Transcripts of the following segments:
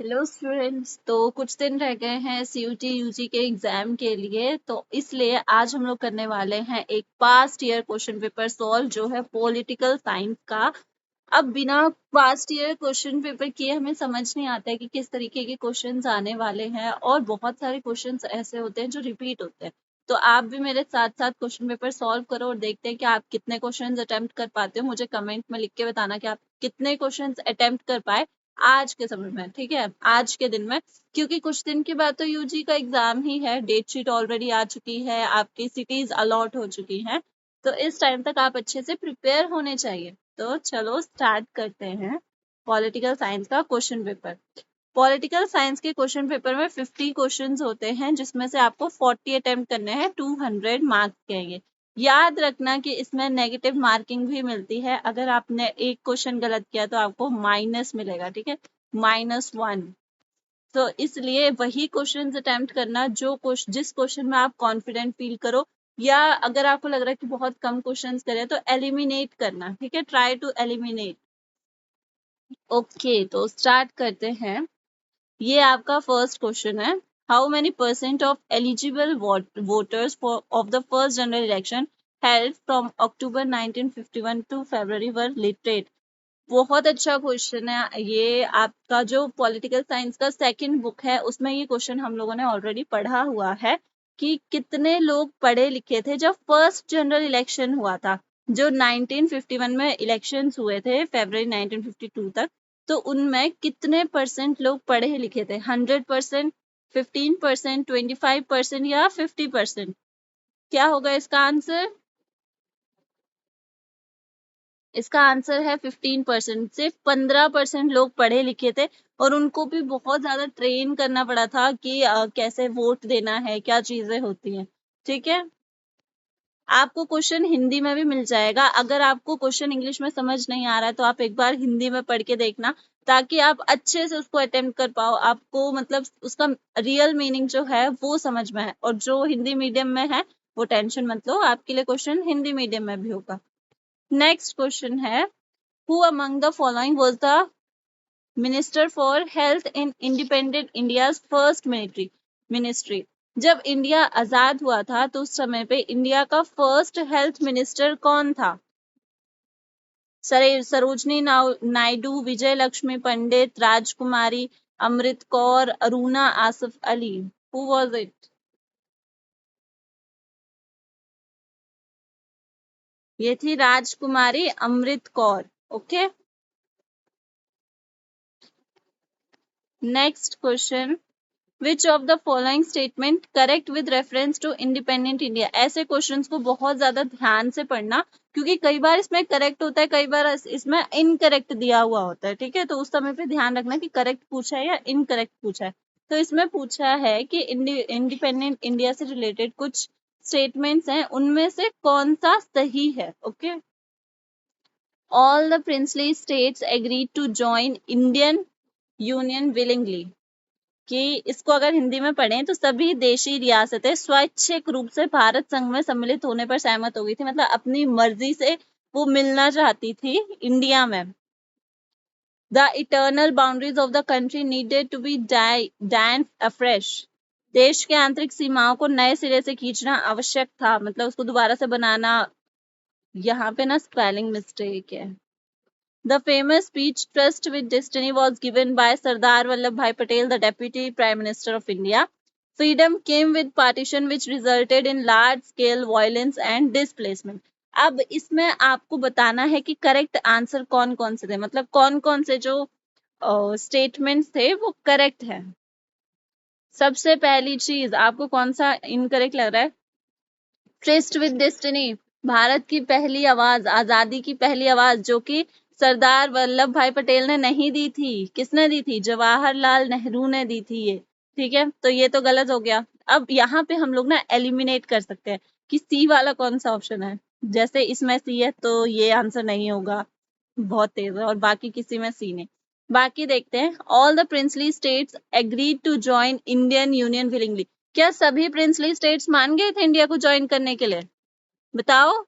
Hello students. तो कुछ दिन रह गए हैं सीयूटी यूजी के एग्जाम के लिए, तो इसलिए आज हम लोग करने वाले हैं एक past year question paper solve जो है पॉलिटिकल साइंस का। अब बिना पास्ट ईयर क्वेश्चन पेपर किए हमें समझ नहीं आता है कि किस तरीके के क्वेश्चंस आने वाले हैं, और बहुत सारे क्वेश्चंस ऐसे होते हैं जो रिपीट होते हैं। तो आप भी मेरे साथ साथ क्वेश्चन पेपर सॉल्व करो और देखते हैं कि आप कितने क्वेश्चंस अटेम्प्ट कर पाते हो। मुझे कमेंट में लिख के बताना कि आप कितने क्वेश्चंस अटेम्प्ट कर पाए आज के समय में, ठीक है, आज के दिन में। क्योंकि कुछ दिन के बाद तो यूजी का एग्जाम ही है, डेट शीट ऑलरेडी आ चुकी है, आपकी सिटीज अलॉट हो चुकी हैं, तो इस टाइम तक आप अच्छे से प्रिपेयर होने चाहिए। तो चलो स्टार्ट करते हैं पॉलिटिकल साइंस का क्वेश्चन पेपर। पॉलिटिकल साइंस के क्वेश्चन पेपर में 50 क्वेश्चंस होते हैं, जिसमें से आपको 40 अटेम्प्ट करने हैं। 200 मार्क्स के ये याद रखना कि इसमें नेगेटिव मार्किंग भी मिलती है। अगर आपने एक क्वेश्चन गलत किया तो आपको माइनस मिलेगा, ठीक है, -1। तो इसलिए वही क्वेश्चन अटेम्प्ट करना जिस क्वेश्चन में आप कॉन्फिडेंट फील करो, या अगर आपको लग रहा है कि बहुत कम क्वेश्चंस करें तो एलिमिनेट करना, ठीक है, ट्राई टू एलिमिनेट। ओके, तो स्टार्ट करते हैं। ये आपका फर्स्ट क्वेश्चन है। How many percent of eligible voters for of the first general election held from October 1951 to February were literate. बहुत अच्छा क्वेश्चन है ये। आपका जो पॉलिटिकल साइंस का सेकंड बुक है उसमें ये क्वेश्चन हम लोगों ने ऑलरेडी पढ़ा हुआ है कि कितने लोग पढ़े लिखे थे जब फर्स्ट जनरल इलेक्शन हुआ था, जो 1951 में इलेक्शंस हुए थे फरवरी 1952 तक। तो उनमें कितने परसेंट लोग पढ़े लिखे थे? 100%, 15%, 25% या 50%? क्या होगा इसका आंसर? इसका आंसर है 15%। सिर्फ 15% लोग पढ़े लिखे थे, और उनको भी बहुत ज्यादा ट्रेन करना पड़ा था कि कैसे वोट देना है, क्या चीजें होती हैं, ठीक है। आपको क्वेश्चन हिंदी में भी मिल जाएगा। अगर आपको क्वेश्चन इंग्लिश में समझ नहीं आ रहा है तो आप एक बार हिंदी में पढ़ के देखना, ताकि आप अच्छे से उसको अटेम्प्ट कर पाओ, आपको मतलब उसका रियल मीनिंग जो है वो समझ में है। और जो हिंदी मीडियम में है वो टेंशन मत लो, आपके लिए क्वेश्चन हिंदी मीडियम में भी होगा। नेक्स्ट क्वेश्चन है, who among the following was the minister for health in independent India's first ministry. जब इंडिया आजाद हुआ था तो उस समय पे इंडिया का फर्स्ट हेल्थ मिनिस्टर कौन था? सरोजनी नायडू, विजय Lakshmi Pandit, Rajkumari Amrit Kaur, Aruna Asaf Ali. Who was it? ये थी Rajkumari Amrit Kaur. Okay, next question, which of the following statement correct with reference to independent India. ऐसे क्वेश्चंस को बहुत ज्यादा ध्यान से पढ़ना, क्योंकि कई बार इसमें करेक्ट होता है, कई बार इसमें इनकरेक्ट दिया हुआ होता है, ठीक है। तो उस समय पे ध्यान रखना कि करेक्ट पूछा है या इनकरेक्ट पूछा है। तो इसमें पूछा है कि इंडिपेंडेंट इंडिया से रिलेटेड कुछ स्टेटमेंट्स हैं, उनमें से कौन सा सही है। Okay, all the princely states agreed to join Indian union willingly. कि इसको अगर हिंदी में पढ़ें तो सभी देशी रियासतें स्वैच्छिक रूप से भारत संघ में सम्मिलित होने पर सहमत हो गई थी, मतलब अपनी मर्जी से वो मिलना चाहती थी इंडिया में। The eternal boundaries of the country needed to be drawn afresh. देश के आंतरिक सीमाओं को नए सिरे से खींचना आवश्यक था, मतलब उसको दोबारा से बनाना। यहाँ पे ना स्पेलिंग मिस्टेक है। The famous speech Trust with Destiny was given by Sardar Vallabhbhai Patel, the Deputy Prime Minister of India. Freedom came with partition which resulted in large scale violence and displacement. अब इसमें आपको बताना है कि correct answer कौन कौन से थे, मतलब कौन कौन से जो स्टेटमेंट्स थे वो करेक्ट है। सबसे पहली चीज आपको कौन सा इनकरेक्ट लग रहा है? ट्रस्ट विद डेस्टिनी, भारत की पहली आवाज, आजादी की पहली आवाज, जो कि सरदार वल्लभ भाई पटेल ने नहीं दी थी। किसने दी थी? जवाहरलाल नेहरू ने दी थी ये, ठीक है। तो ये तो गलत हो गया। अब यहाँ पे हम लोग ना एलिमिनेट कर सकते हैं कि सी वाला कौन सा ऑप्शन है। जैसे इसमें सी है तो ये आंसर नहीं होगा, बहुत तेज है, और बाकी किसी में सी नहीं। बाकी देखते हैं, all the princely states agreed to join Indian union willingly. क्या सभी प्रिंसली स्टेट्स मान गए थे इंडिया को ज्वाइन करने के लिए? बताओ।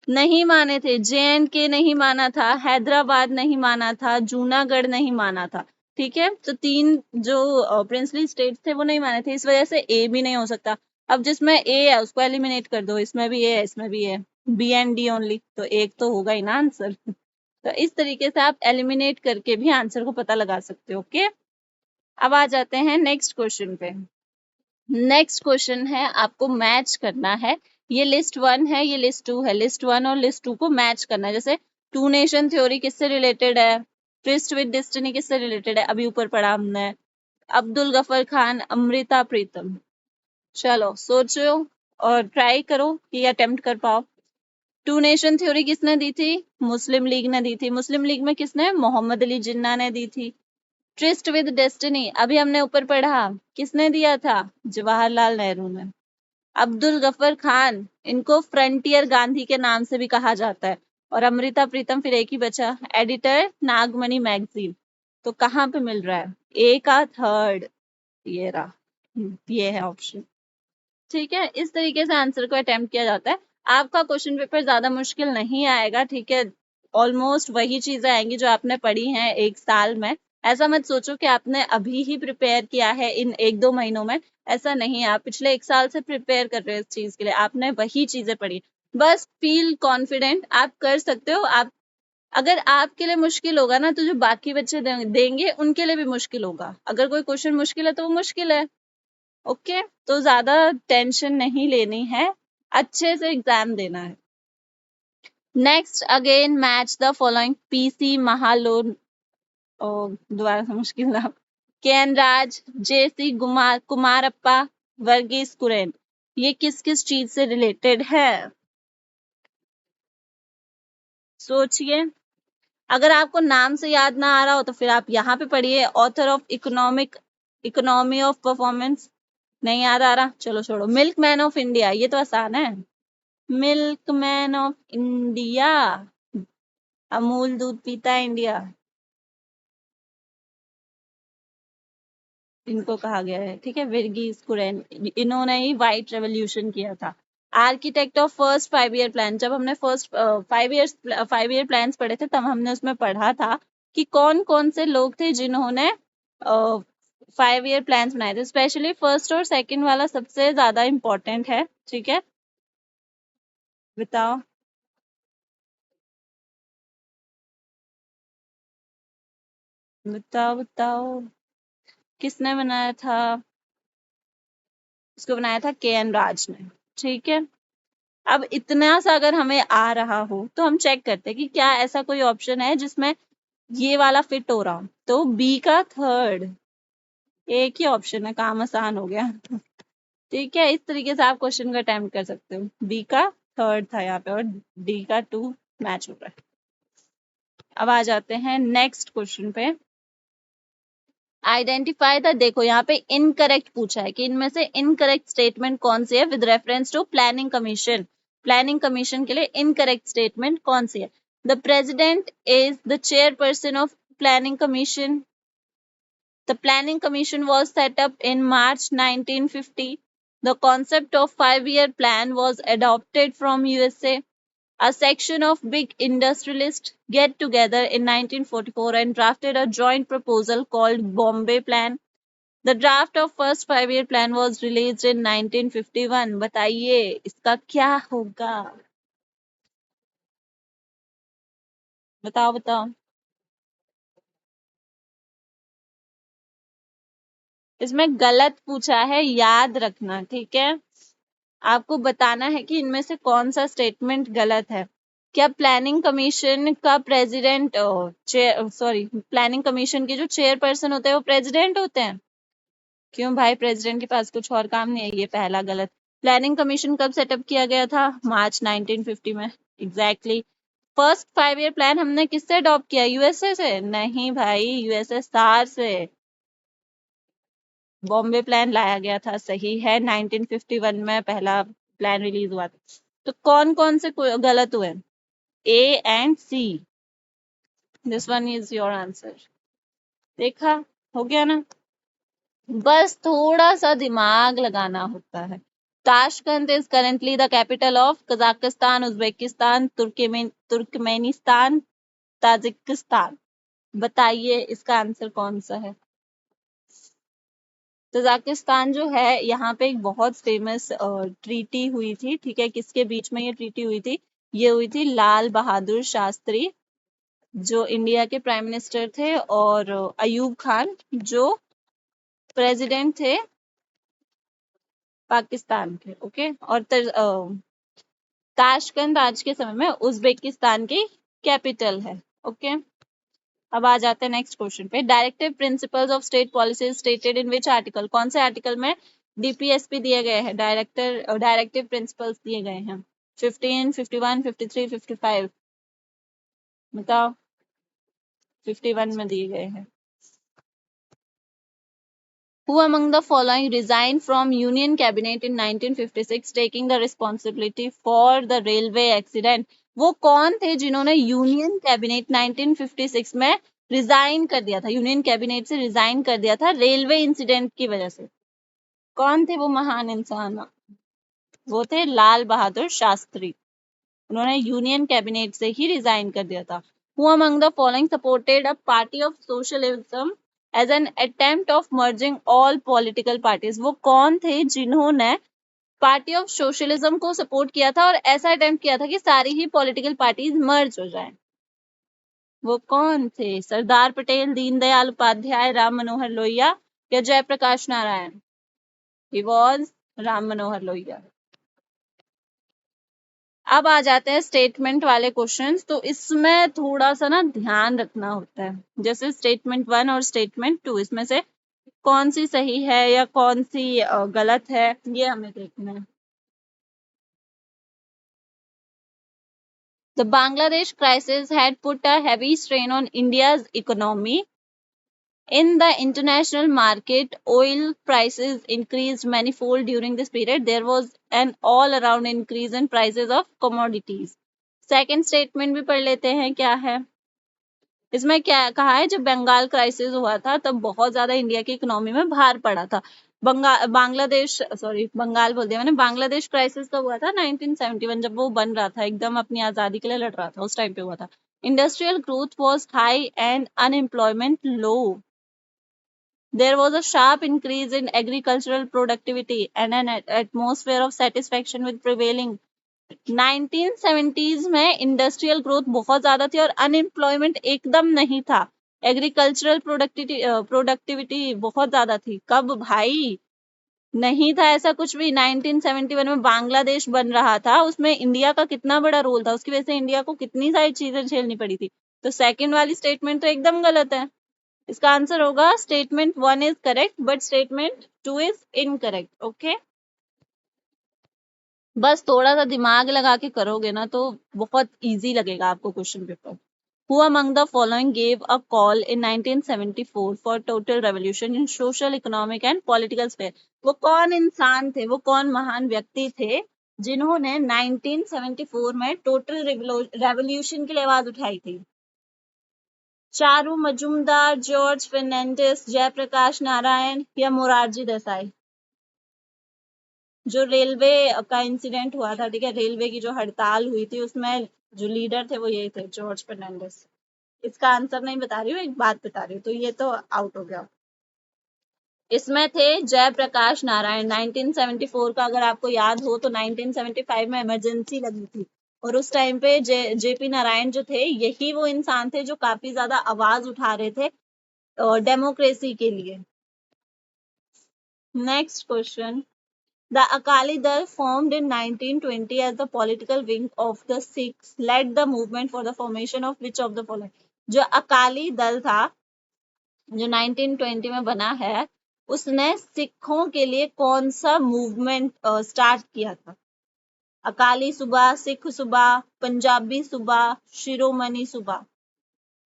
नहीं माने थे। JNK नहीं माना था, हैदराबाद नहीं माना था, जूनागढ़ नहीं माना था, ठीक है, तो 3 जो प्रिंसली स्टेट्स थे वो नहीं माने थे, इस वजह से ए भी नहीं हो सकता। अब जिसमें ए है उसको एलिमिनेट कर दो, इसमें भी ए है, इसमें भी है, बी एंड डी ओनली, तो एक तो होगा ही ना आंसर। तो इस तरीके से आप एलिमिनेट करके भी आंसर को पता लगा सकते हो। ओके, अब आ जाते हैं नेक्स्ट क्वेश्चन पे। नेक्स्ट क्वेश्चन है, आपको मैच करना है, ये लिस्ट 1 है, ये लिस्ट 2 है, लिस्ट 1 और लिस्ट 2 को मैच करना है। जैसे टू नेशन थ्योरी किससे रिलेटेड है, ट्विस्ट विद डेस्टिनी किससे रिलेटेड है, अभी ऊपर पढ़ा हमने, अब्दुल गफर खान, अमृता प्रीतम। चलो सोचो और ट्राई करो कि अटेम्प्ट कर पाओ। टू नेशन थ्योरी किसने दी थी, मुस्लिम लीग ने दी थी। मुस्लिम लीग में किसने, मोहम्मद अली जिन्ना ने दी थी। ट्विस्ट विद डेस्टिनी अभी हमने ऊपर पढ़ा, किसने दिया था, जवाहरलाल नेहरू ने। अब्दुल गफर खान, इनको फ्रंटियर गांधी के नाम से भी कहा जाता है। और अमृता प्रीतम फिर एक ही बचा, एडिटर नागमणि मैगजीन। तो कहाँ पे मिल रहा है, ए का थर्ड, ये रहा, ये है ऑप्शन। ठीक है, इस तरीके से आंसर को अटेम्प्ट किया जाता है। आपका क्वेश्चन पेपर ज्यादा मुश्किल नहीं आएगा, ठीक है, ऑलमोस्ट वही चीजें आएंगी जो आपने पढ़ी हैं एक साल में। ऐसा मत सोचो कि आपने अभी ही प्रिपेयर किया है इन 1-2 महीनों में, ऐसा नहीं है। आप पिछले 1 साल से प्रिपेयर कर रहे हो इस चीज के लिए, आपने वही चीजें पढ़ी। बस फील कॉन्फिडेंट, आप कर सकते हो। आप अगर आपके लिए मुश्किल होगा ना, तो जो बाकी बच्चे देंगे उनके लिए भी मुश्किल होगा। अगर कोई क्वेश्चन मुश्किल है तो वो मुश्किल है। ओके, तो ज्यादा टेंशन नहीं लेनी है, अच्छे से एग्जाम देना है। Next, again match the following, PC Mahalanobis, दोबारा से मुश्किल नाम, K N Raj, J C Kumarappa, Verghese Kurien, ये किस किस चीज से रिलेटेड है, सोचिए। अगर आपको नाम से याद ना आ रहा हो तो फिर आप यहाँ पे पढ़िए, author of economy of performance. नहीं याद आ रहा, चलो छोड़ो। मिल्क मैन ऑफ इंडिया, ये तो आसान है, मिल्कमैन ऑफ इंडिया, अमूल दूध पीता है इंडिया, इनको कहा गया है। ठीक है, वर्गीस कुरियन, इन्होंने ही व्हाइट रेवोल्यूशन किया था। Architect of first 5 year plan, जब हमने फर्स्ट 5 ईयर प्लान्स पढ़े थे तब हमने उसमें पढ़ा था कि कौन कौन से लोग थे जिन्होंने 5 ईयर प्लान्स बनाए थे। स्पेशली फर्स्ट और सेकंड वाला सबसे ज्यादा इम्पोर्टेंट है। ठीक है, बताओ बताओ बताओ, किसने बनाया था, उसको बनाया था के एन राज ने। ठीक है, अब इतना सा अगर हमें आ रहा हो तो हम चेक करते हैं कि क्या ऐसा कोई ऑप्शन है जिसमें ये वाला फिट हो रहा हो। तो बी का थर्ड, एक ही ऑप्शन है, काम आसान हो गया। ठीक है, इस तरीके से आप क्वेश्चन का अटेम्प्ट कर सकते हो। बी का थर्ड था यहाँ पे और डी का 2 मैच हो रहा है। अब आ जाते हैं नेक्स्ट क्वेश्चन पे। आइडेंटिफाई द, देखो यहाँ पे इनकरेक्ट पूछा है कि इनमें से इनकरेक्ट स्टेटमेंट कौन सी है with reference to planning commission. Planning commission के लिए इनकरेक्ट स्टेटमेंट कौन सी है। The president is the chairperson of planning commission. The Planning Commission was set up in March 1950. The concept of 5-year plan was adopted from USA. A section of big industrialists get together in 1944 and drafted a joint proposal called Bombay Plan. The draft of first 5-year plan was released in 1951. बताइए इसका क्या होगा, बताओ बताओ। इसमें गलत पूछा है, याद रखना, ठीक है। आपको बताना है कि इनमें से कौन सा स्टेटमेंट गलत है। क्या प्लानिंग कमीशन का प्रेसिडेंट, सॉरी, प्लानिंग कमीशन के जो चेयरपर्सन होते हैं वो प्रेसिडेंट होते हैं? क्यों भाई, प्रेसिडेंट के पास कुछ और काम नहीं है? ये पहला गलत। प्लानिंग कमीशन कब सेटअप किया गया था, मार्च 1950 में, एग्जैक्टली। फर्स्ट 5 ईयर प्लान हमने किससे अडॉप्ट किया, यूएसए से? नहीं भाई, यूएसएसआर से बॉम्बे प्लान लाया गया था, सही है, 1951 में पहला प्लान रिलीज हुआ था। तो कौन कौन से गलत हुए, A and C, this one is your answer. देखा, हो गया ना, बस थोड़ा सा दिमाग लगाना होता है। Tashkent is currently the capital of Kazakhstan, Uzbekistan, Turkmenistan, Tajikistan. बताइए इसका आंसर कौन सा है। तजाकिस्तान जो है, यहाँ पे एक बहुत फेमस ट्रीटी हुई थी, ठीक है। किसके बीच में ये ट्रीटी हुई थी? ये हुई थी लाल बहादुर शास्त्री जो इंडिया के प्राइम मिनिस्टर थे, और अयूब खान जो प्रेसिडेंट थे पाकिस्तान के, ओके। और ताशकंद आज के समय में उज्बेकिस्तान की कैपिटल है, ओके। अब आ जाते हैं नेक्स्ट क्वेश्चन पे। Directive principles of state policy stated in which article? कौन से आर्टिकल में डीपीएसपी दिए गए हैं, डायरेक्टिव प्रिंसिपल्स दिए गए हैं? 15, 51, 53, 55? बताओ। 51 में दिए गए हैं। Who among the following resigned from Union Cabinet in 1956, taking the responsibility for the railway accident? वो कौन थे जिन्होंने यूनियन कैबिनेट 1956 में रिजाइन कर दिया था, यूनियन कैबिनेट से रिजाइन कर दिया था रेलवे इंसिडेंट की वजह से? कौन थे वो महान इंसान? वो थे लाल बहादुर शास्त्री। उन्होंने यूनियन कैबिनेट से ही रिजाइन कर दिया था। Who among the following supported a party of socialism as an attempt of merging all political parties? वो कौन थे जिन्होंने पार्टी ऑफ सोशलिज्म को सपोर्ट किया था और ऐसा अटेम्प्ट किया था कि सारी ही पॉलिटिकल पार्टीज मर्ज हो जाएं? वो कौन थे? सरदार पटेल, दीनदयाल उपाध्याय, राम मनोहर लोहिया या जयप्रकाश नारायण? He was Ram Manohar Lohia. अब आ जाते हैं स्टेटमेंट वाले क्वेश्चंस। तो इसमें थोड़ा सा ना ध्यान रखना होता है, जैसे स्टेटमेंट 1 और स्टेटमेंट 2, इसमें से कौन सी सही है या कौन सी गलत है, ये हमें देखना है। The Bangladesh crisis had put a heavy strain on India's economy. In the international market, oil prices increased manifold during this period. There was an all-around increase in prices of commodities. Second statement भी पढ़ लेते हैं, क्या है इसमें? क्या कहा है? जब बंगाल क्राइसिस हुआ था तब बहुत ज्यादा इंडिया की इकोनॉमी में भार पड़ा था। बंगाल बोल दिया मैंने। बांग्लादेश क्राइसिस कब हुआ था? 1971, जब वो बन रहा था, एकदम अपनी आजादी के लिए लड़ रहा था, उस टाइम पे हुआ था। Industrial growth was high and unemployment low. There was a sharp increase in agricultural productivity and an atmosphere of satisfaction with prevailing. 1970s में इंडस्ट्रियल ग्रोथ बहुत ज्यादा थी और अनएम्प्लॉयमेंट एकदम नहीं था। एग्रीकल्चरल प्रोडक्टिविटी बहुत ज्यादा थी। कब भाई? नहीं था ऐसा कुछ भी। 1971 में बांग्लादेश बन रहा था, उसमें इंडिया का कितना बड़ा रोल था, उसकी वजह से इंडिया को कितनी सारी चीजें झेलनी पड़ी थी। तो सेकंड वाली स्टेटमेंट तो एकदम गलत है। इसका आंसर होगा statement 1 is correct but statement 2 is incorrect, okay. बस थोड़ा सा दिमाग लगा के करोगे ना तो बहुत इजी लगेगा आपको question paper. Who among the following gave a call in 1974 for total revolution in social, economic and political sphere? वो कौन इंसान थे, वो कौन महान व्यक्ति थे जिन्होंने 1974 में टोटल रेवोल्यूशन की आवाज उठाई थी? चारू मजुमदार, जॉर्ज फर्नांडिस, जयप्रकाश नारायण या मोरारजी देसाई? जो रेलवे का इंसिडेंट हुआ था, ठीक है, रेलवे की जो हड़ताल हुई थी उसमें जो लीडर थे वो ये थे, जॉर्ज फर्नांडिस। इसका आंसर नहीं बता रही हूँ, एक बात बता रही हूँ, तो ये तो आउट हो गया। इसमें थे जयप्रकाश नारायण। 1974 का अगर आपको याद हो तो 1975 में इमरजेंसी लगी थी और उस टाइम पे जेपी नारायण जो थे, यही वो इंसान थे जो काफी ज्यादा आवाज उठा रहे थे डेमोक्रेसी के लिए। Next question. The Akali Dal, formed in 1920 as the political wing of the Sikhs, led the movement for the formation of which of the following? जो अकाली दल था, जो 1920 में बना है, उसने सिखों के लिए कौन सा मूवमेंट स्टार्ट किया था? अकाली सुबह, सिख सुबह, पंजाबी सुबह, शिरोमणि सुबह?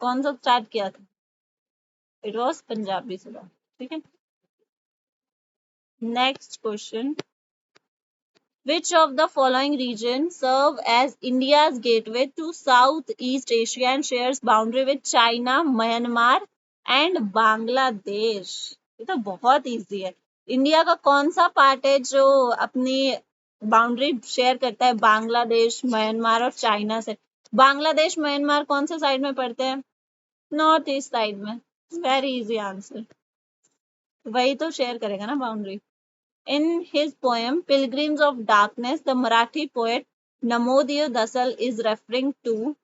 कौन सा स्टार्ट किया था? इट वॉज पंजाबी सुबह, ठीक है। Next question. Which of the following regions serve as India's gateway to Southeast Asia and shares boundary with China, Myanmar and Bangladesh? ये तो बहुत इजी है। इंडिया का कौन सा पार्ट है जो अपनी बाउंड्री शेयर करता है बांग्लादेश, म्यांमार और चाइना से? बांग्लादेश, म्यांमार कौन से साइड में पड़ते हैं? नॉर्थ ईस्ट साइड में। वेरी इजी आंसर, वही तो शेयर करेगा ना boundary. In his poem Pilgrims of Darkness the Marathi poet Namdeo Dhasal is referring to,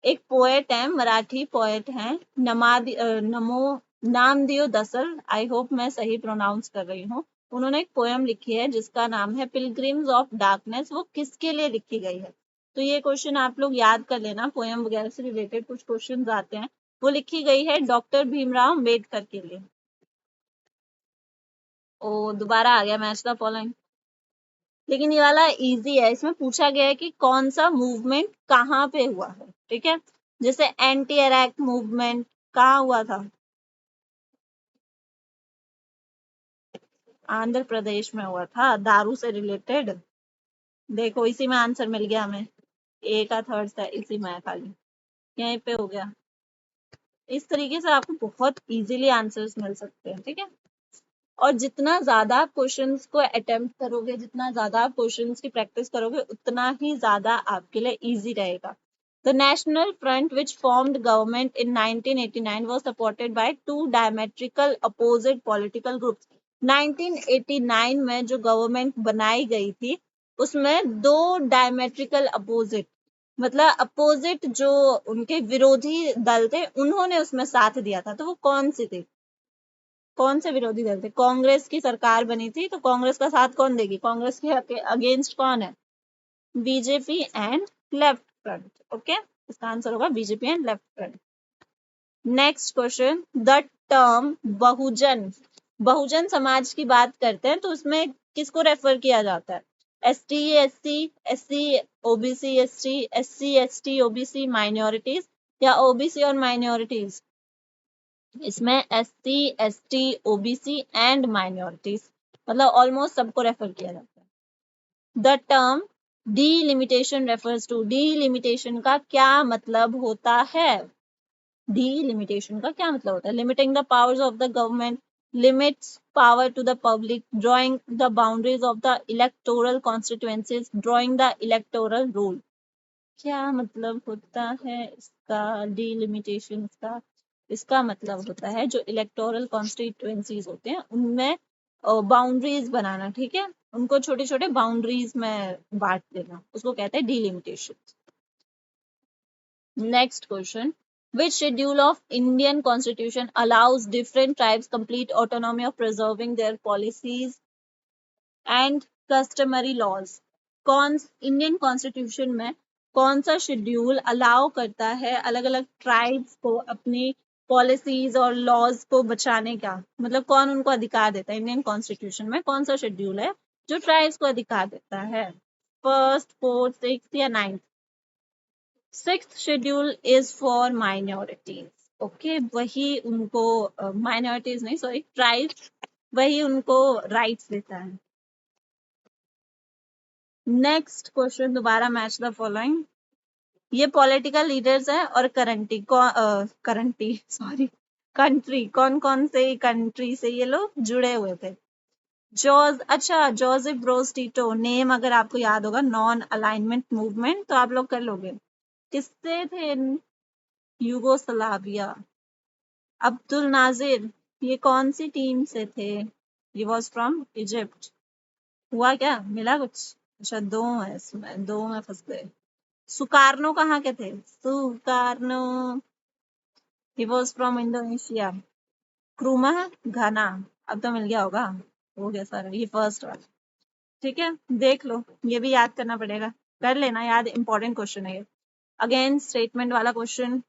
एक पोएट है, मराठी पोएट है, नमो नामदेव दसल, आई होप मैं सही प्रोनाउंस कर रही हूँ। उन्होंने एक पोएम लिखी है जिसका नाम है पिलग्रिम्स ऑफ डार्कनेस। वो किसके लिए लिखी गई है? तो ये क्वेश्चन आप लोग याद कर लेना, पोएम वगैरह से रिलेटेड कुछ क्वेश्चन आते हैं। वो लिखी गई है डॉक्टर भीमराव अम्बेडकर के लिए। ओ दोबारा आ गया मैच द फॉलोइंग, लेकिन ये वाला इजी है। इसमें पूछा गया है कि कौन सा मूवमेंट कहाँ पे हुआ है, ठीक है। जैसे एंटी अरैक मूवमेंट कहाँ हुआ था? आंध्र प्रदेश में हुआ था, दारू से रिलेटेड। देखो इसी में आंसर मिल गया हमें, ए का थर्ड था इसी में है खाली, यहीं पे हो गया। इस तरीके से आपको बहुत इजीली आंसर्स मिल सकते हैं, ठीक है। और जितना ज्यादा आप क्वेश्चंस को अटेम्प्ट करोगे, जितना ज्यादा आप क्वेश्चंस की प्रैक्टिस करोगे, उतना ही ज्यादा आपके लिए इजी रहेगा। The National Front, which formed government in 1989, was supported by two diametrical opposite political groups. 1989 में जो गवर्नमेंट बनाई गई थी, उसमें दो डायमेट्रिकल अपोजिट, मतलब अपोजिट जो उनके विरोधी दल थे, उन्होंने उसमें साथ दिया था। तो वो कौन सी थी? कौन से विरोधी दल थे? कांग्रेस की सरकार बनी थी, तो कांग्रेस का साथ कौन देगी? कांग्रेस के अगेंस्ट कौन है? BJP and Left Front. Okay, इसका आंसर होगा BJP and Left Front. Next question, the term Bahujan, Bahujan Samaj की बात करते हैं तो उसमें किसको रेफर किया जाता है? S T S C, S C OBC S T, S C S T OBC minorities, या ओबीसी और माइनॉरिटीज? इसमें S C S T OBC and minorities, मतलब ऑलमोस्ट सबको रेफर किया जाता है। The term delimitation refers to, delimitation का क्या मतलब होता है? डीलिमिटेशन का क्या मतलब होता है? Limiting the powers of the government, limits power to the public, drawing the boundaries of the electoral constituencies, drawing the electoral rule। क्या मतलब होता है इसका? डीलिमिटेशन का इसका मतलब होता है जो इलेक्टोरल कॉन्स्टिट्यूएंसीज होते हैं उनमें बाउंड्रीज बनाना, ठीक है, उनको छोटे छोटे बाउंड्रीज में बांट देना, उसको कहते हैं delimitation. Next question, which schedule of Indian constitution allows different tribes complete autonomy of preserving their policies and customary laws? कौन इंडियन कॉन्स्टिट्यूशन में कौन सा शेड्यूल अलाउ करता है अलग अलग ट्राइब्स को अपनी पॉलिसीज और लॉज को बचाने का? मतलब कौन उनको अधिकार देता है? इंडियन कॉन्स्टिट्यूशन में कौन सा शेड्यूल है जो ट्राइब्स को अधिकार देता है? फर्स्ट, फोर्थ, सिक्स्थ या ninth? Sixth schedule is for minorities. Okay, वही उनको माइनॉरिटीज नहीं सॉरी ट्राइब्स, वही उनको राइट्स देता है। नेक्स्ट क्वेश्चन, दोबारा मैच द फॉलोइंग। ये पॉलिटिकल लीडर्स हैं और कंट्री कौन कौन से कंट्री से ये लोग जुड़े हुए थे? अच्छा, जोसेफ ब्रोज टीटो, नेम अगर आपको याद होगा, नॉन अलाइनमेंट मूवमेंट, तो आप लोग कर लोगे। किससे थे? यूगोस्लाविया। अब्दुल नाजिर, ये कौन सी टीम से थे? ये वॉज फ्रॉम इजिप्ट। हुआ क्या, मिला कुछ? अच्छा, दो है इसमें, दो में फंस गए। सुकारनो कहाँ के थे? Sukarno, he was from Indonesia. Nkrumah है घाना, अब तो मिल गया होगा, हो गया सर, ये फर्स्ट वाला, ठीक है। देख लो, ये भी याद करना पड़ेगा, कर लेना याद, इंपॉर्टेंट क्वेश्चन है ये। अगेन स्टेटमेंट वाला question.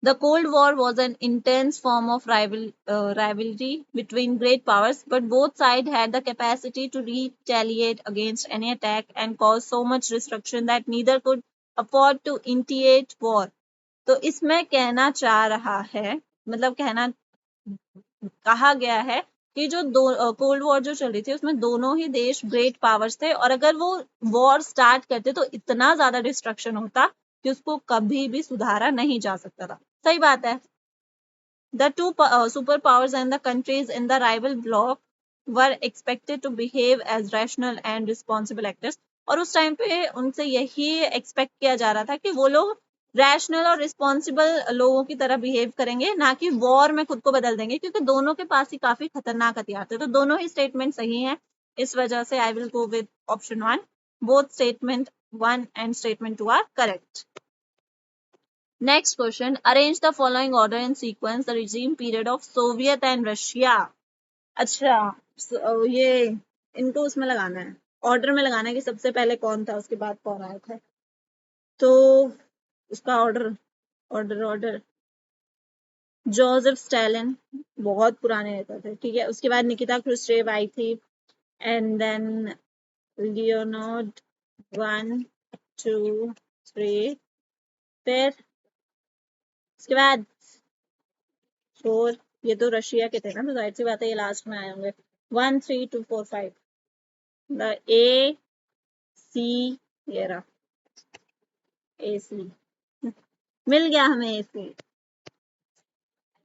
The Cold War was an intense form of rivalry between great powers, but both sides had the capacity to retaliate against any attack and cause so much destruction that neither could afford to initiate war। तो इसमें कहना चाह रहा है, मतलब कहा गया है कि जो कोल्ड वॉर जो चल रही थी उसमें दोनों ही देश ग्रेट पावर्स थे, और अगर वो वॉर स्टार्ट करते तो इतना ज्यादा डिस्ट्रक्शन होता कि उसको कभी भी सुधारा नहीं जा सकता था। सही बात है। The two superpowers and the countries in the rival bloc were expected to behave as rational and responsible actors। और उस टाइम पे उनसे यही एक्सपेक्ट किया जा रहा था कि वो लोग रैशनल और रिस्पॉन्सिबल लोगों की तरह बिहेव करेंगे, ना कि वॉर में खुद को बदल देंगे, क्योंकि दोनों के पास ही काफी खतरनाक हथियार थे। तो दोनों ही स्टेटमेंट सही है, इस वजह से I will go with option 1। Both statement 1 and statement 2 are correct. Next question, arrange the following order in sequence the regime period of Soviet and Russia. अच्छा, ये इनको उसमें लगाना है, ऑर्डर में लगाना है कि सबसे पहले कौन था, उसके बाद कौन आया था। तो उसका order order order Joseph Stalin, बहुत पुराने नेता थे, ठीक है। उसके बाद निकिता क्रुश्चेव आई थी, एंड देन लियोनार्ड 1 2 3, फिर उसके बाद 4। ये तो रशिया के थे ना, तो जाहिर सी बात है ये लास्ट में आए होंगे। 1 3 2 4 5, द ए सी, ये रहा ए सी, मिल गया हमें ए सी।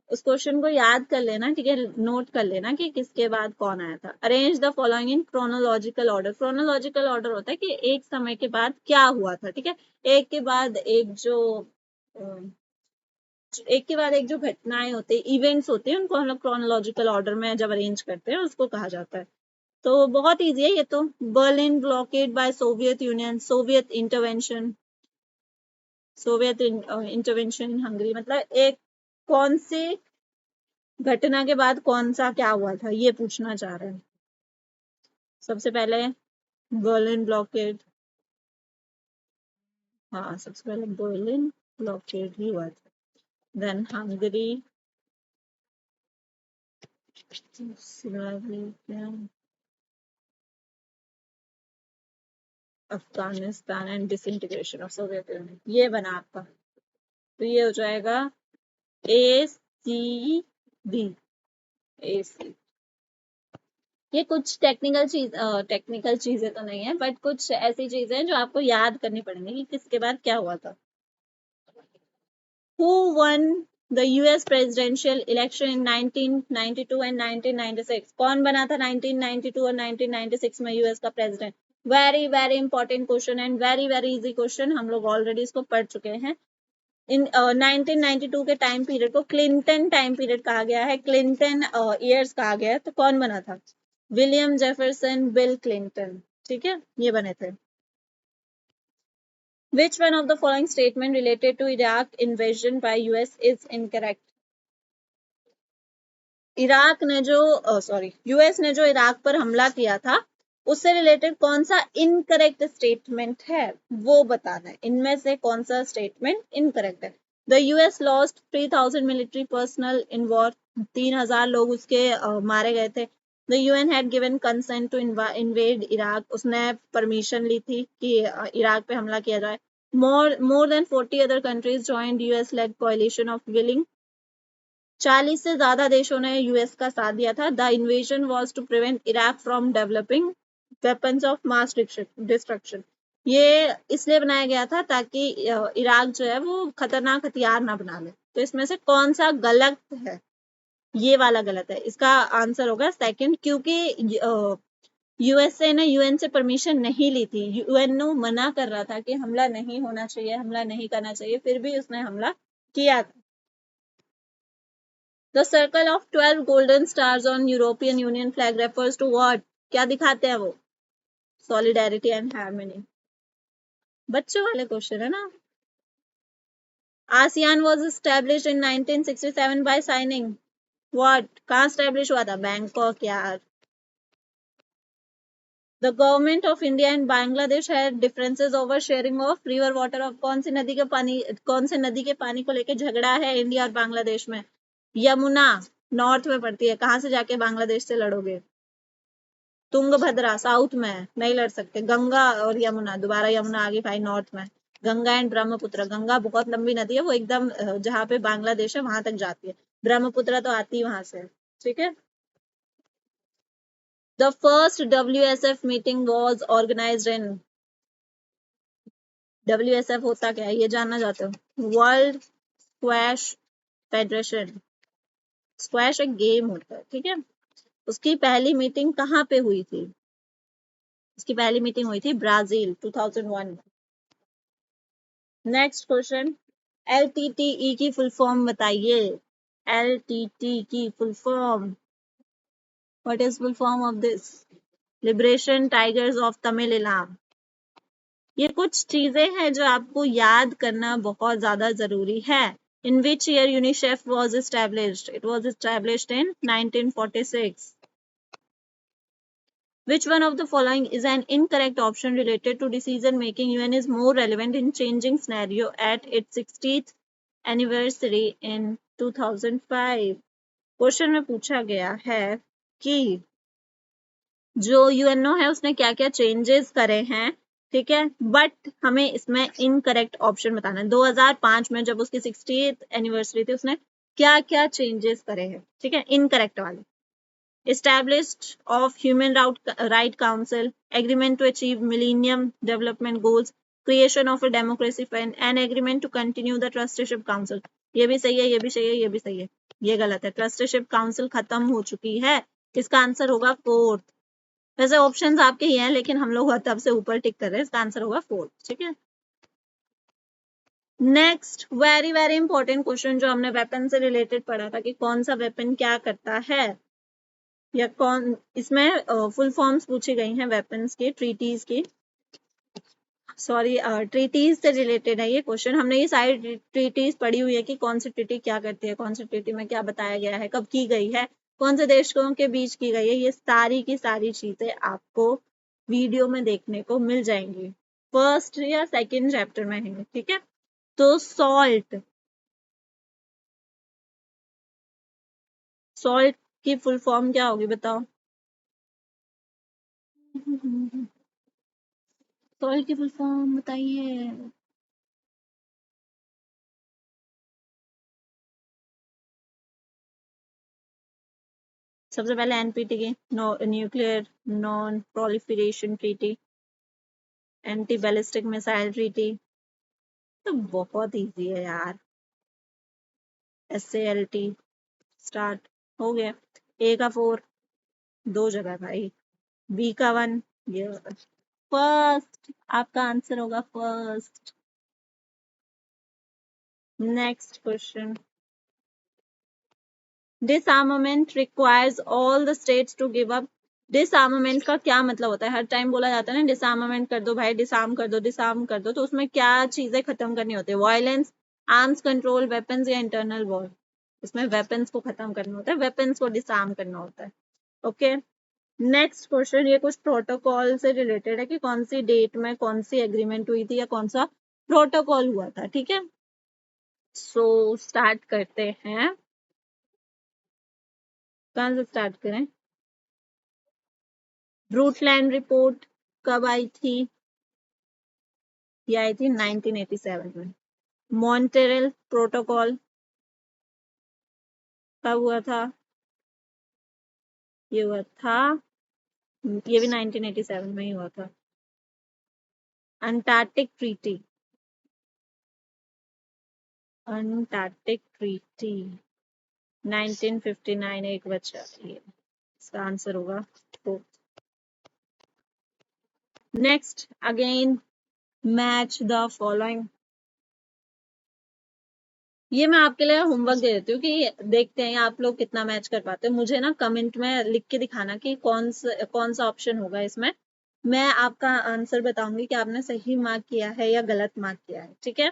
उस क्वेश्चन को याद कर लेना, ठीक है, नोट कर लेना कि किसके बाद कौन आया था। Arrange the following in chronological order. Chronological order होता है कि एक समय के बाद क्या हुआ था, ठीक है। एक के बाद एक जो एक के बाद एक जो घटनाएं होती है, इवेंट्स होते हैं, उनको हम लोग क्रोनोलॉजिकल ऑर्डर में जब अरेंज करते हैं उसको कहा जाता है। तो बहुत ईजी है ये तो। Berlin blockade by Soviet union, Soviet intervention in Hungary, मतलब एक कौन सी घटना के बाद कौन सा क्या हुआ था, ये पूछना चाह रहे हैं। सबसे पहले बर्लिन ब्लॉकेड, हाँ सबसे पहले बर्लिन ब्लॉकेड ही हुआ था। Then Hungary, Afghanistan and disintegration of Soviet union, ये बना आपका। तो ये हो जाएगा ए सी बी, ए सी। ये कुछ टेक्निकल चीजें तो नहीं है, बट कुछ ऐसी चीजें हैं जो आपको याद करनी पड़ेंगी कि किसके बाद क्या हुआ था। Who won the US presidential election in 1992 and 1996? कौन बना था 1992 और 1996 में यूएस का president? Very very important question and very very easy question, हम लोग ऑलरेडी इसको पढ़ चुके हैं। इन 1992 के टाइम पीरियड को क्लिंटन टाइम पीरियड कहा गया है, क्लिंटन ईयर्स कहा गया है। तो कौन बना था? विलियम जेफरसन, बिल क्लिंटन, ठीक है, ये बने थे। Which one of the following statement related to Iraq invasion by US is incorrect? Iraq ने जो यूएस ने जो इराक पर हमला किया था, उससे रिलेटेड कौन सा इनकरेक्ट स्टेटमेंट है वो बताना है। इनमें से कौन सा स्टेटमेंट इनकरेक्ट है? The US lost 3000 military personal in war, 3000 लोग उसके मारे गए थे। The UN had given consent to invade Iraq, उसने परमिशन ली थी कि इराक पे हमला किया जाए। More than 40 other countries joined US led coalition of willing, 40 से ज्यादा देशों ने यूएस का साथ दिया था। The invasion was to prevent Iraq from developing weapons of mass destruction, ये इसलिए बनाया गया था ताकि इराक जो है वो खतरनाक हथियार ना बना ले। तो इसमें से कौन सा गलत है? ये वाला गलत है, इसका आंसर होगा सेकंड, क्योंकि यूएसए ने यूएन से परमिशन नहीं ली थी। यूएन मना कर रहा था कि हमला नहीं होना चाहिए, हमला नहीं करना चाहिए, फिर भी उसने हमला किया था। The circle of 12 golden stars on European Union flag refers to what? क्या दिखाते हैं वो? Solidarity and harmony. बच्चों वाले क्वेश्चन है ना। ASEAN was established in 1967 by signing what? कहाँ established हुआ था? बैंकॉक यार। The government of India and Bangladesh had differences over sharing of river water of कौन सी नदी के पानी को लेके झगड़ा है इंडिया और बांग्लादेश में? यमुना नॉर्थ में पड़ती है, कहाँ से जाके बांग्लादेश से लड़ोगे? तुंगभद्रा साउथ में, नहीं लड़ सकते। गंगा और यमुना, दोबारा यमुना आगे भाई नॉर्थ में। गंगा एंड ब्रह्मपुत्र, गंगा बहुत लंबी नदी है, वो एकदम जहाँ पे बांग्लादेश है वहां तक जाती है। ब्रह्मपुत्र तो आती है वहां से, ठीक है। The first WSF meeting was organised in, WSF होता क्या है ये जानना चाहते हो? World squash federation. स्क्वैश एक गेम होता है, ठीक है। उसकी पहली मीटिंग कहाँ पे हुई थी? उसकी पहली मीटिंग हुई थी ब्राजील 2001 में। नेक्स्ट क्वेश्चन, LTTE की फुल फॉर्म बताइए। LTT की full form, what is full form of this? Liberation tigers of Tamil Ilam. ये कुछ चीजें हैं जो आपको याद करना बहुत ज्यादा जरूरी है। In which year UNICEF was established? It was established in 1946. Which one of the following is an incorrect option related to decision making? UN is more relevant in changing scenario at its 60th anniversary in 2005. Question में पूछा गया है कि जो UNO है उसने क्या क्या चेंजेस करे हैं, ठीक है, बट हमें इसमें इनकरेक्ट ऑप्शन बताना है। 2005 में जब उसकी 60th एनिवर्सरी थी उसने क्या क्या चेंजेस करे हैं, ठीक है, इनकरेक्ट वाले। Established of Human Right Council, agreement to achieve Millennium Development Goals, creation of a democracy fund, and agreement to continue the Trusteeship Council. ये भी सही है, ये भी सही है, ये भी सही है, ये गलत है। Trusteeship Council खत्म हो चुकी है, इसका आंसर होगा फोर्थ। वैसे ऑप्शंस आपके ही हैं लेकिन हम लोग तब से ऊपर टिक कर रहे हैं, इसका आंसर होगा फोर्थ, ठीक है। Next very very important question जो हमने वेपन से रिलेटेड पढ़ा था कि कौन सा वेपन क्या करता है, या कौन, इसमें फुल फॉर्म्स पूछी गई हैं वेपन्स की, ट्रीटीज की, सॉरी ट्रीटीज से रिलेटेड है ये क्वेश्चन। हमने ये सारी ट्रीटीज पढ़ी हुई है कि कौन सी ट्रीटी क्या करती है, कौन सी ट्रीटी में क्या बताया गया है, कब की गई है, कौन से देशों के बीच की गई है, ये सारी की सारी चीजें आपको वीडियो में देखने को मिल जाएंगी, फर्स्ट या सेकेंड चैप्टर में है, ठीक है। तो सॉल्ट, सॉल्ट की फुल फॉर्म क्या होगी बताओ? सॉल्ट की फुल फॉर्म बताइए। सबसे पहले एनपीटी की nuclear non proliferation treaty, anti ballistic missile treaty, तो बहुत इजी है यार। SALT स्टार्ट हो गया। ए का 4, 2 जगह भाई, बी का 1, ये फर्स्ट, आपका आंसर होगा first. Next question, disarmament requires all the states to give up. Disarmament का क्या मतलब होता है? हर टाइम बोला जाता है ना डिसआर्मामेंट कर दो भाई, डिसआर्म कर दो, डिसआर्म कर दो, तो उसमें क्या चीजें खत्म करनी होती है? वायलेंस, आर्म्स कंट्रोल, वेपन्स या इंटरनल वॉर? इसमें वेपन्स को खत्म करना होता है, वेपन्स को डिसआर्म करना होता है। ओके, नेक्स्ट क्वेश्चन, ये कुछ प्रोटोकॉल से रिलेटेड है कि कौन सी डेट में कौन सी एग्रीमेंट हुई थी या कौन सा प्रोटोकॉल हुआ था, ठीक है। सो स्टार्ट करते हैं, कहाँ से स्टार्ट करें? ब्रूटलैंड रिपोर्ट कब आई थी? ये आई थी 1987 में। मॉन्ट्रियल प्रोटोकॉल कब हुआ था? ये हुआ था, ये भी 1987 में ही हुआ था। अंटार्कटिक ट्रीटी, अंटार्कटिक ट्रीटी 1959, एक बचा ये, इसका आंसर होगा fourth. Next again, match the following. ये मैं आपके लिए होमवर्क दे देती हूँ कि देखते हैं आप लोग कितना मैच कर पाते हैं। मुझे ना कमेंट में लिख के दिखाना कि कौन सा ऑप्शन होगा इसमें। मैं आपका आंसर बताऊंगी कि आपने सही मार्क किया है या गलत मार्क किया है, ठीक है।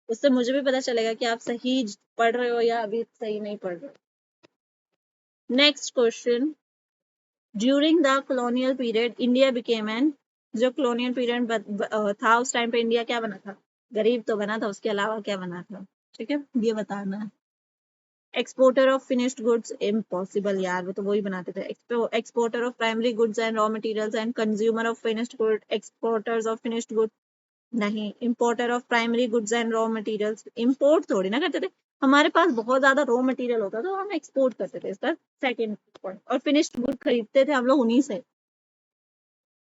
उससे मुझे भी पता चलेगा कि आप सही पढ़ रहे हो या अभी सही नहीं पढ़ रहे हो। Next question, during the colonial period India became an, जो कॉलोनियल पीरियड था उस टाइम पे इंडिया क्या बना था? गरीब तो बना था, उसके अलावा क्या बना था, ठीक है, ये बताना है। Exporter of finished goods, impossible यार, वो तो वही बनाते थे। Exporter of primary goods and raw materials and consumer of finished good, exporters of finished good नहीं, importer of primary goods and raw materials, import थोड़ी ना करते थे, हमारे पास बहुत ज्यादा रॉ मटेरियल होता तो हम एक्सपोर्ट करते थे, इसका सेकंड पॉइंट। और फिनिश्ड गुड खरीदते थे हम लोग उन्हीं से।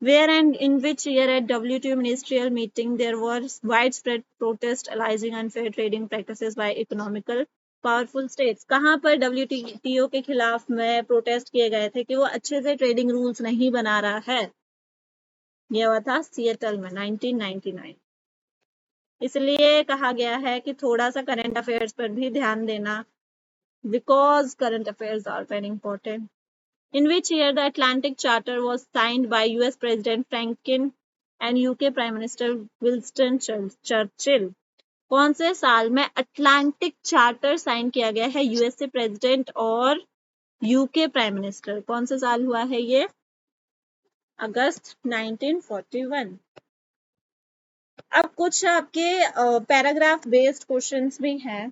Where and in which year at WTO ministerial meeting there was widespread protest alleging unfair trading practices by economical powerful states? कहाँ पर WTO के खिलाफ में प्रोटेस्ट किए गए थे कि वो अच्छे से ट्रेडिंग रूल्स नहीं बना रहा है? ये हुआ था सिएटल में 1999। इसलिए कहा गया है कि थोड़ा सा करंट अफेयर्स पर भी ध्यान देना, because current affairs are very important. In which year the Atlantic Charter was signed by US President Franklin and UK Prime Minister Winston Churchill? कौन से साल में अटलांटिक चार्टर साइन किया गया है यूएसए प्रेसिडेंट और यूके प्राइम मिनिस्टर? कौन सा साल हुआ है ये? अगस्त 1941. अब कुछ आपके पैराग्राफ बेस्ड क्वेश्चंस भी हैं,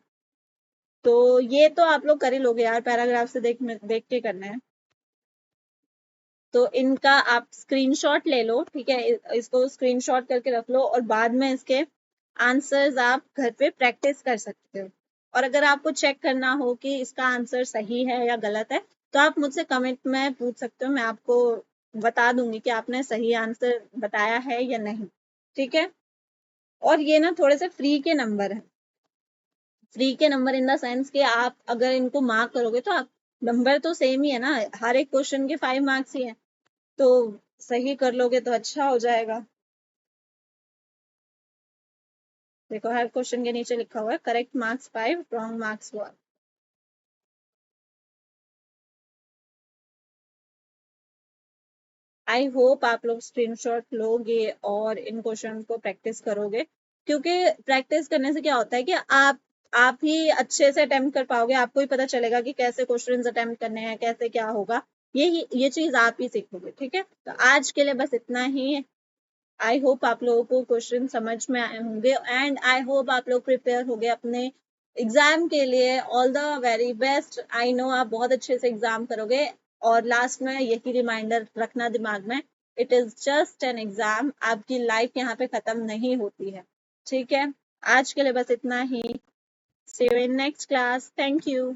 तो ये तो आप लोग कर ही लोगे यार, पैराग्राफ से देख के करना है. तो इनका आप स्क्रीनशॉट ले लो, ठीक है, इसको स्क्रीनशॉट करके रख लो और बाद में इसके आंसर्स आप घर पे प्रैक्टिस कर सकते हो. और अगर आपको चेक करना हो कि इसका आंसर सही है या गलत है, तो आप मुझसे कमेंट में पूछ सकते हो, मैं आपको बता दूंगी कि आपने सही आंसर बताया है या नहीं. ठीक है. और ये ना थोड़े से फ्री के नंबर हैं. फ्री के नंबर इन द सेंस कि आप अगर इनको मार्क करोगे तो आप, नंबर तो सेम ही है ना, हर एक क्वेश्चन के 5 मार्क्स ही है, तो सही कर लोगे तो अच्छा हो जाएगा. देखो हर क्वेश्चन के नीचे लिखा हुआ है correct marks 5, wrong marks 1. I hope आप लोग स्क्रीनशॉट लोगे और इन क्वेश्चन को प्रैक्टिस करोगे, क्योंकि प्रैक्टिस करने से क्या होता है कि आप ही अच्छे से अटेम्प्ट कर पाओगे, आपको ही पता चलेगा कि कैसे क्वेश्चंस अटेम्प्ट करने हैं, कैसे क्या होगा, ये चीज आप ही सीखोगे. ठीक है. तो आज के लिए बस इतना ही. आई होप आप लोगों को क्वेश्चन समझ में आए होंगे एंड आई होप आप लोग प्रिपेयर हो गए अपने एग्जाम के लिए. All the very best. I know आप बहुत अच्छे से एग्जाम करोगे. और लास्ट में यही रिमाइंडर रखना दिमाग में, it is just an exam, आपकी लाइफ यहाँ पे खत्म नहीं होती है. ठीक है. आज के लिए बस इतना ही. See you in next class. Thank you.